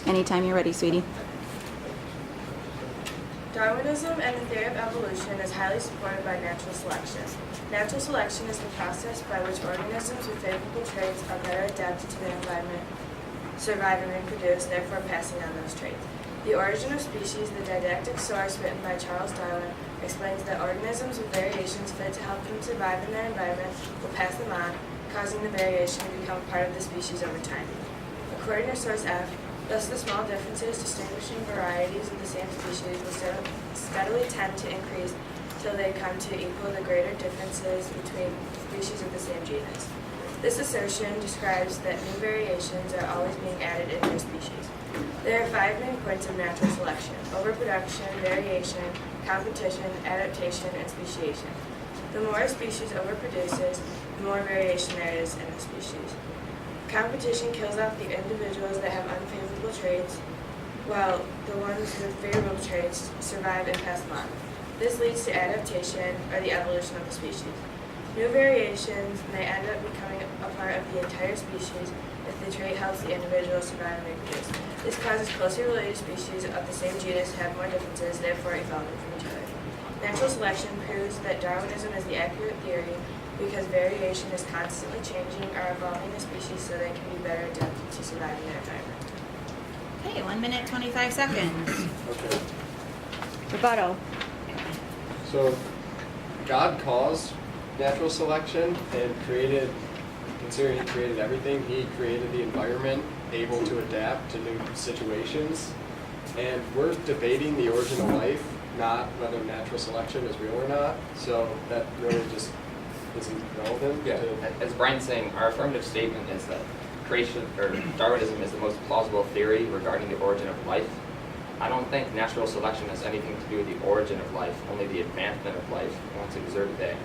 Anytime you're ready, sweetie. Darwinism and the theory of evolution is highly supported by natural selection. Natural selection is the process by which organisms with favorable traits are better adapted to their environment, survive and reproduce, therefore passing on those traits. The Origin of Species, the didactic source written by Charles Darwin, explains that organisms with variations fit to help them survive in their environment will pass them on, causing the variation to become part of the species over time. According to source F, thus the small differences distinguishing varieties of the same species will steadily tend to increase till they come to equal the greater differences between species of the same genus. This assertion describes that new variations are always being added in new species. There are 5 main points of natural selection: overproduction, variation, competition, adaptation, and speciation. The more a species overproduces, the more variation there is in a species. Competition kills off the individuals that have unfavorable traits, while the ones with favorable traits survive and pass them on. This leads to adaptation, or the evolution of the species. New variations may end up becoming a part of the entire species if the trait helps the individual survive and reproduce. This causes closely related species of the same genus to have more differences, therefore evolving from each other. Natural selection proves that Darwinism is the accurate theory because variation is constantly changing or evolving the species so they can be better adapted to survive in their environment. Okay, 1 minute, 25 seconds. Okay. Rebuttal. So, God caused natural selection and considering He created everything, He created the environment able to adapt to new situations. And we're debating the origin of life, not whether natural selection is real or not. So that really just isn't relevant. Yeah, as Brian's saying, our affirmative statement is that Darwinism is the most plausible theory regarding the origin of life. I don't think natural selection has anything to do with the origin of life, only the advancement of life once it exerted there.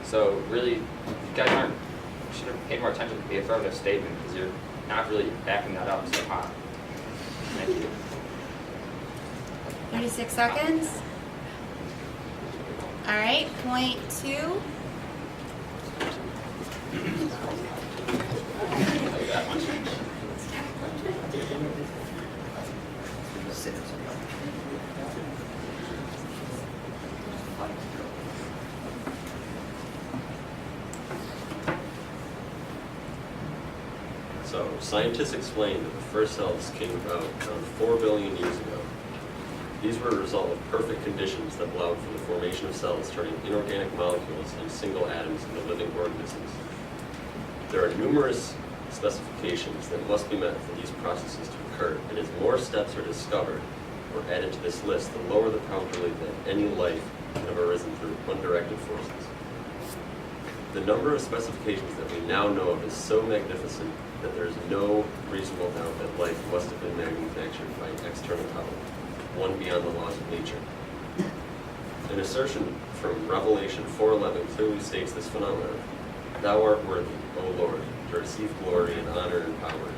So really, you guys should have paid more attention to the affirmative statement because you're not really backing that up so hot. Thank you. 36 seconds. All right, point 2. So, scientists explain that the first cells came about around 4 billion years ago. These were a result of perfect conditions that allowed for the formation of cells turning inorganic molecules into single atoms into living organisms. There are numerous specifications that must be met for these processes to occur, and as more steps are discovered or added to this list, the lower the probability that any life can have arisen through undirected forces. The number of specifications that we now know of is so magnificent that there is no reasonable doubt that life must have been manufactured by an external power, one beyond the laws of nature. An assertion from Revelation 4:11 clearly states this phenomenon: "Thou art worthy, O Lord, to receive glory and honor and power.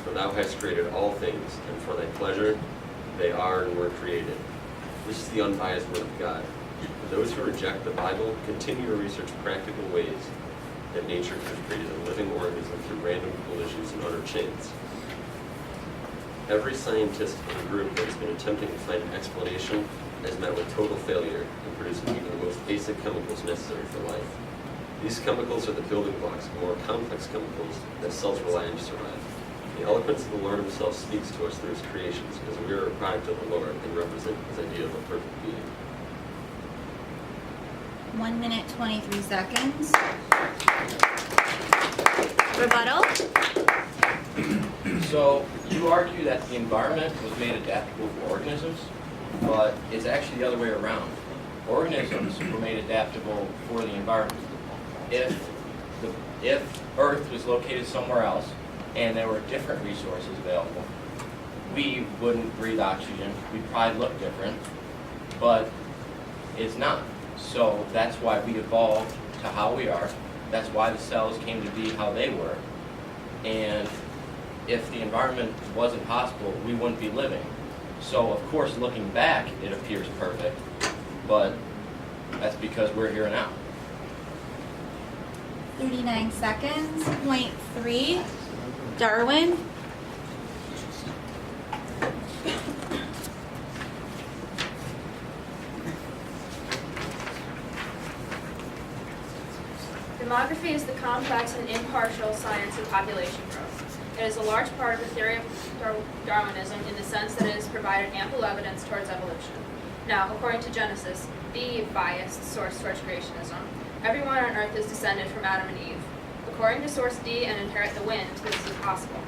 For thou hast created all things, and for thy pleasure they are and were created." This is the unbiased word of God. For those who reject the Bible, continue to research practical ways that nature could have created a living organism through random collisions and utter chance. Every scientist and group that has been attempting to find an explanation has met with total failure in producing even the most basic chemicals necessary for life. These chemicals are the building blocks of more complex chemicals that cells rely on to survive. The eloquence of the Lord himself speaks to us through his creations because we are a product of the Lord and represent his idea of a perfect being. 1 minute, 23 seconds. Rebuttal. So you argue that the environment was made adaptable for organisms, but it's actually the other way around. Organisms were made adaptable for the environment. If Earth was located somewhere else and there were different resources available, we wouldn't breathe oxygen. We'd probably look different, but it's not. So that's why we evolved to how we are. That's why the cells came to be how they were. And if the environment wasn't possible, we wouldn't be living. So of course, looking back, it appears perfect, but that's because we're here now. 39 seconds. Point 3. Darwin. Demography is the complex and impartial science of population growth. It is a large part of the theory of Darwinism in the sense that it has provided ample evidence towards evolution. Now, according to Genesis, the biased source towards creationism, everyone on earth is descended from Adam and Eve. According to source D and inherit the wind, this is impossible.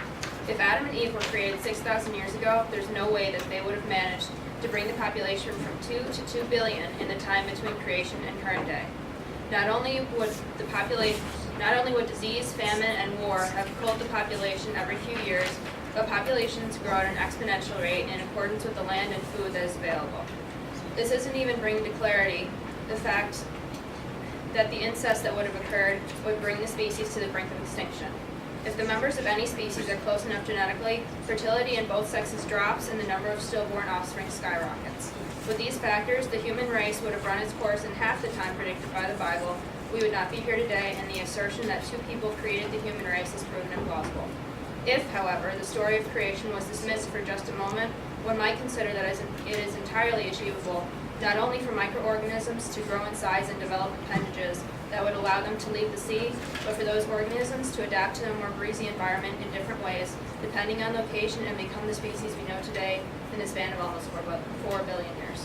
If Adam and Eve were created 6,000 years ago, there's no way that they would have managed to bring the population from 2 to 2 billion in the time between creation and current day. Not only would disease, famine, and war have pulled the population every few years, but populations grow at an exponential rate in accordance with the land and food that is available. This isn't even bringing to clarity the fact that the incest that would have occurred would bring the species to the brink of extinction. If the members of any species are close enough genetically, fertility in both sexes drops and the number of stillborn offspring skyrockets. With these factors, the human race would have run its course in half the time predicted by the Bible. We would not be here today, and the assertion that 2 people created the human race is proven implausible. If, however, the story of creation was dismissed for just a moment, one might consider that it is entirely achievable, not only for microorganisms to grow in size and develop appendages that would allow them to leave the sea, but for those organisms to adapt to a more breezy environment in different ways, depending on location, and become the species we know today in the span of almost 4 billion years.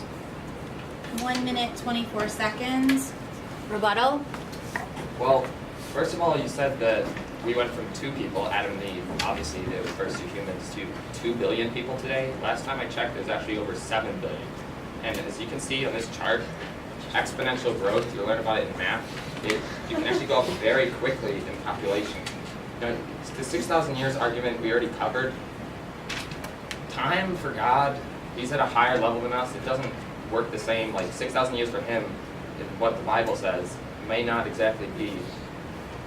1 minute, 24 seconds. Rebuttal. Well, first of all, you said that we went from 2 people, Adam and Eve, obviously they were the first 2 humans, to 2 billion people today. Last time I checked, there's actually over 7 billion. And as you can see on this chart, exponential growth, you'll learn about it in math, you can actually go up very quickly in population. You know, the 6,000 years argument we already covered. Time for God, he's at a higher level than us. It doesn't work the same. Like 6,000 years for him, what the Bible says, may not exactly be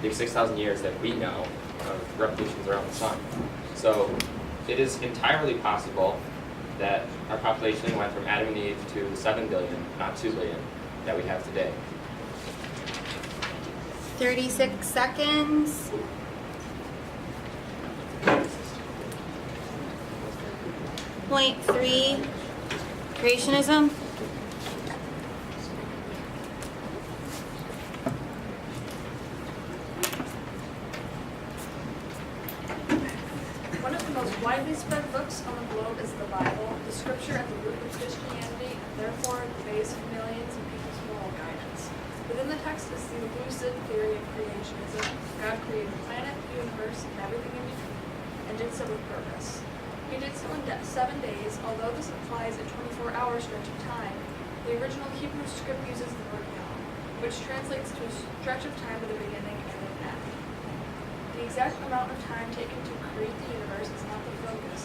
the 6,000 years that we know of revolutions around the sun. So it is entirely possible that our population went from Adam and Eve to the 7 billion, not 2 billion, that we have today. 36 seconds. Point 3, creationism. One of the most widely spread books on the globe is the Bible, the scripture at the root of Christianity, and therefore the base of millions of people's moral guidance. Within the text is the lucid theory of creationism. God created the planet, the universe, and everything in between, and did so with purpose. He did so in 7 days, although this implies a 24-hour stretch of time. The original Hebrew script uses the word yom, which translates to a stretch of time at the beginning and an end. The exact amount of time taken to create the universe is not the focus.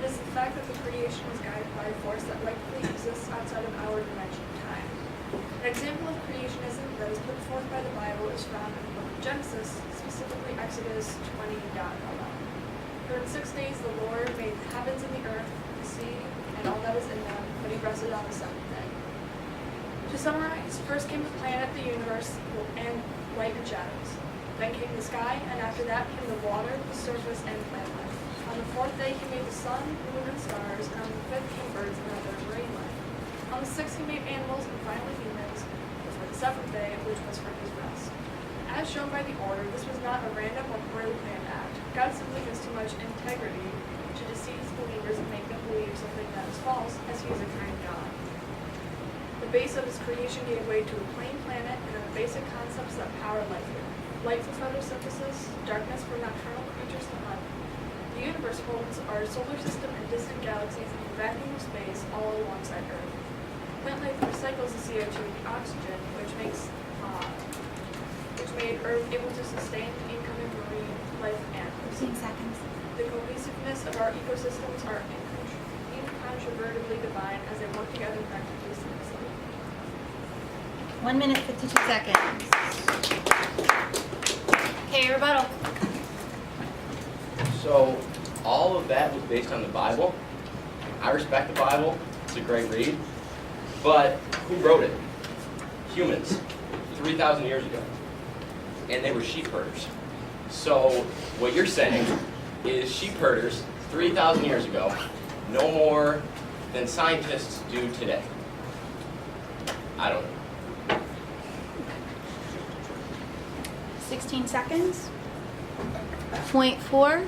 It is the fact that the creation was guided by a force that likely exists outside of our dimension of time. An example of creationism that is put forth by the Bible is found in the book of Genesis, specifically Exodus 20:11. For in 6 days the Lord made the heavens and the earth, the sea, and all that is in them, but he rested on the 7th day. To summarize, first came the planet, the universe, and light and shadows. Then came the sky, and after that came the water, the surface, and plant life. On the 4th day he made the sun, moon, and stars, and on the 5th came birds and other marine life. On the 6th he made animals, and finally humans, before the 7th day, which was for his rest. As shown by the order, this was not a random or poorly planned act. God simply has too much integrity to deceive his believers and make them believe something that is false, as he is a kind God. The base of his creation gave way to a plain planet and the basic concepts that power life here. Light for photosynthesis, darkness for nocturnal creatures to hunt. The universe holds our solar system and distant galaxies in the vacuum of space all alongside Earth. Plant life recycles the CO2 and the oxygen, which made Earth able to sustain the incoming marine life and 15 seconds. the cohesiveness of our ecosystems are incontrovertibly divine as they work together practically seamlessly. 1 minute, 52 seconds. Okay, rebuttal. So all of that was based on the Bible. I respect the Bible. It's a great read. But who wrote it? Humans, 3,000 years ago. And they were sheep herders. So what you're saying is sheep herders 3,000 years ago know more than scientists do today. I don't know. 16 seconds. Point 4.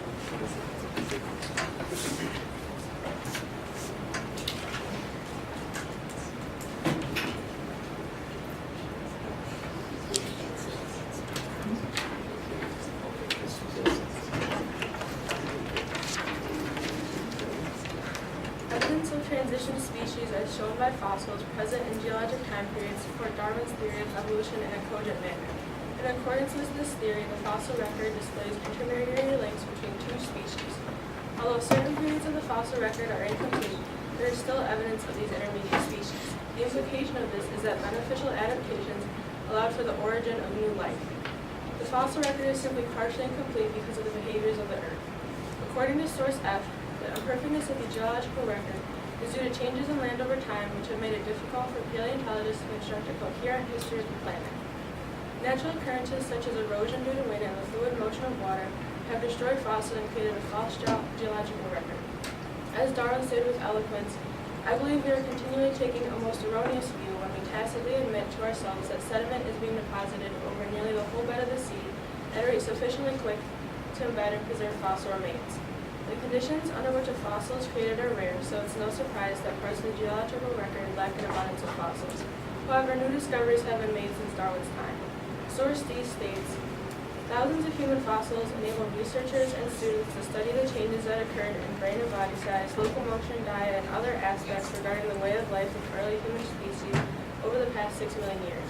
Evidence of transition species as shown by fossils present in geologic time periods support Darwin's theory of evolution in a cogent manner. In accordance with this theory, the fossil record displays intermediary links between two species. Although certain periods of the fossil record are incomplete, there is still evidence of these intermediate species. The implication of this is that beneficial adaptations allowed for the origin of new life. The fossil record is simply partially incomplete because of the behaviors of the Earth. According to source F, the imperfectness of the geological record is due to changes in land over time which have made it difficult for paleontologists to construct a coherent history of the planet. Natural occurrences such as erosion due to wind and the fluid motion of water have destroyed fossils and created a false geological record. As Darwin stated with eloquence, I believe we are continually taking a most erroneous view when we tacitly admit to ourselves that sediment is being deposited over nearly the whole bed of the sea at a rate sufficiently quick to embed and preserve fossil remains. The conditions under which a fossil is created are rare, so it's no surprise that parts of the geological record lack an abundance of fossils. However, new discoveries have been made since Darwin's time. Source D states, thousands of human fossils enable researchers and students to study the changes that occurred in brain and body size, locomotion, diet, and other aspects regarding the way of life of early human species over the past 6 million years.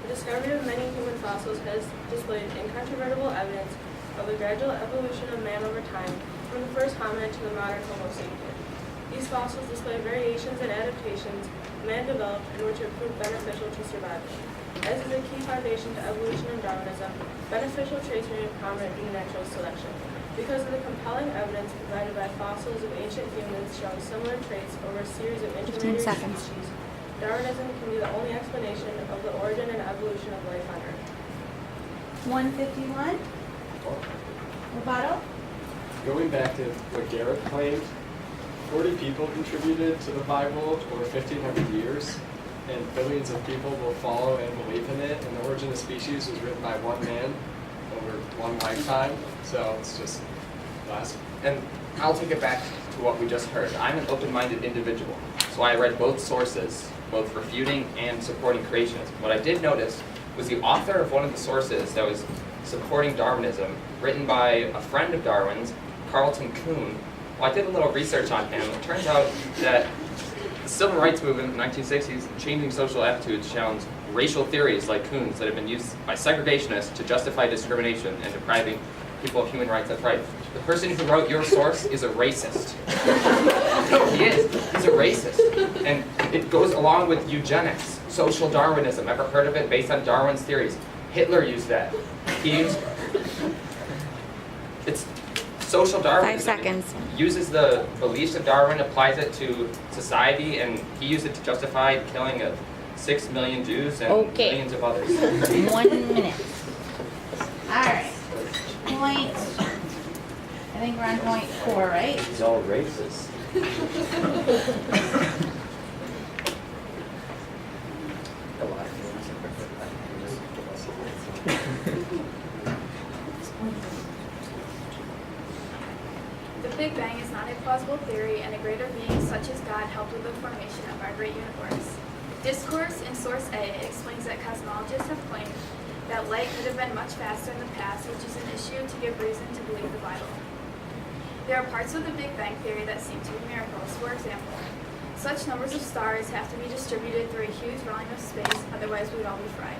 The discovery of many human fossils has displayed incontrovertible evidence of the gradual evolution of man over time, from the first hominid to the modern Homo sapien. These fossils display variations and adaptations man developed and which have proved beneficial to survival. As is a key foundation to evolution and Darwinism, beneficial traits remain prominent due to natural selection. Because of the compelling evidence provided by fossils of ancient humans showing similar traits over a series of intermediary species, Darwinism can be the only explanation of the origin and evolution of life on Earth. 151. Rebuttal. Going back to what Garrett claimed, 40 people contributed to the Bible over 1,500 years, and billions of people will follow and believe in it. And The Origin of Species was written by one man over one lifetime, so it's just last. And I'll take it back to what we just heard. I'm an open-minded individual, so I read both sources, both refuting and supporting creationism. What I did notice was the author of one of the sources that was supporting Darwinism, written by a friend of Darwin's, Carlton Kuhn. Well, I did a little research on him. It turns out that the civil rights movement in the 1960s, changing social attitudes, challenged racial theories like Kuhn's that have been used by segregationists to justify discrimination and depriving people of human rights. That's right. The person who wrote your source is a racist. No, he is. He's a racist. And it goes along with eugenics, social Darwinism. Ever heard of it? Based on Darwin's theories. Hitler used that. He used... It's social Darwinism. 5 seconds. Uses the beliefs of Darwin, applies it to society, and he used it to justify killing 6 million Jews and millions of others. 1 minute. All right. Point. I think we're on point 4, right? He's all racist. The Big Bang is not a plausible theory, and a greater being such as God helped with the formation of our great universe. Discourse in Source A explains that cosmologists have claimed that light could have been much faster in the past, which is an issue to give reason to believe the Bible. There are parts of the Big Bang theory that seem to be miracles. For example, such numbers of stars have to be distributed through a huge volume of space, otherwise we would all be fried.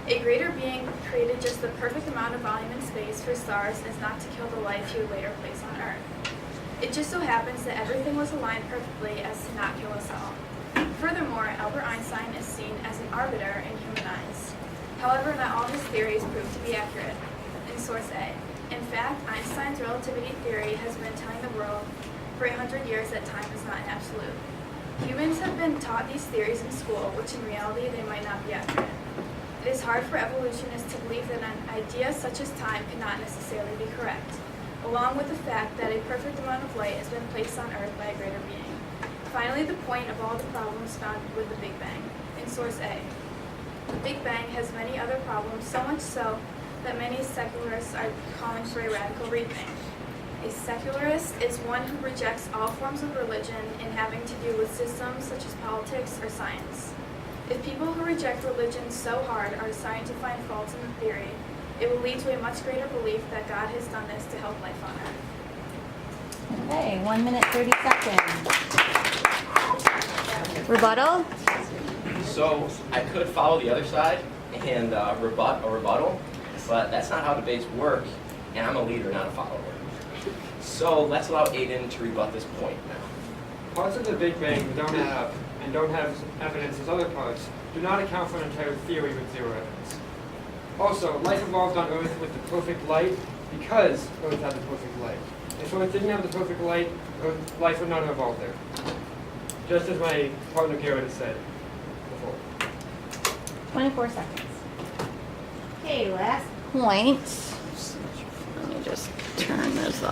A greater being created just the perfect amount of volume and space for stars as not to kill the life he would later place on Earth. It just so happens that everything was aligned perfectly as to not kill us all. Furthermore, Albert Einstein is seen as an arbiter in human eyes. However, not all his theories prove to be accurate. In Source A, in fact, Einstein's relativity theory has been telling the world for 100 years that time is not absolute. Humans have been taught these theories in school, which in reality they might not be accurate. It is hard for evolutionists to believe that an idea such as time cannot necessarily be correct, along with the fact that a perfect amount of light has been placed on Earth by a greater being. Finally, the point of all the problems found with the Big Bang. In Source A, the Big Bang has many other problems, so much so that many secularists are calling for a radical rethink. A secularist is one who rejects all forms of religion in having to do with systems such as politics or science. If people who reject religion so hard are starting to find faults in the theory, it will lead to a much greater belief that God has done this to help life on earth. Okay, 1 minute, 30 seconds. Rebuttal? So I could follow the other side and rebut a rebuttal, but that's not how debates work, and I'm a leader, not a follower. So let's allow Aiden to rebut this point now. Parts of the Big Bang that don't have evidence as other parts do not account for an entire theory with zero evidence. Also, life evolved on Earth with the perfect light because Earth had the perfect light. If Earth didn't have the perfect light, life would not have evolved there. Just as my partner Garrett has said before. 24 seconds. Okay, last point. Let me just turn this off.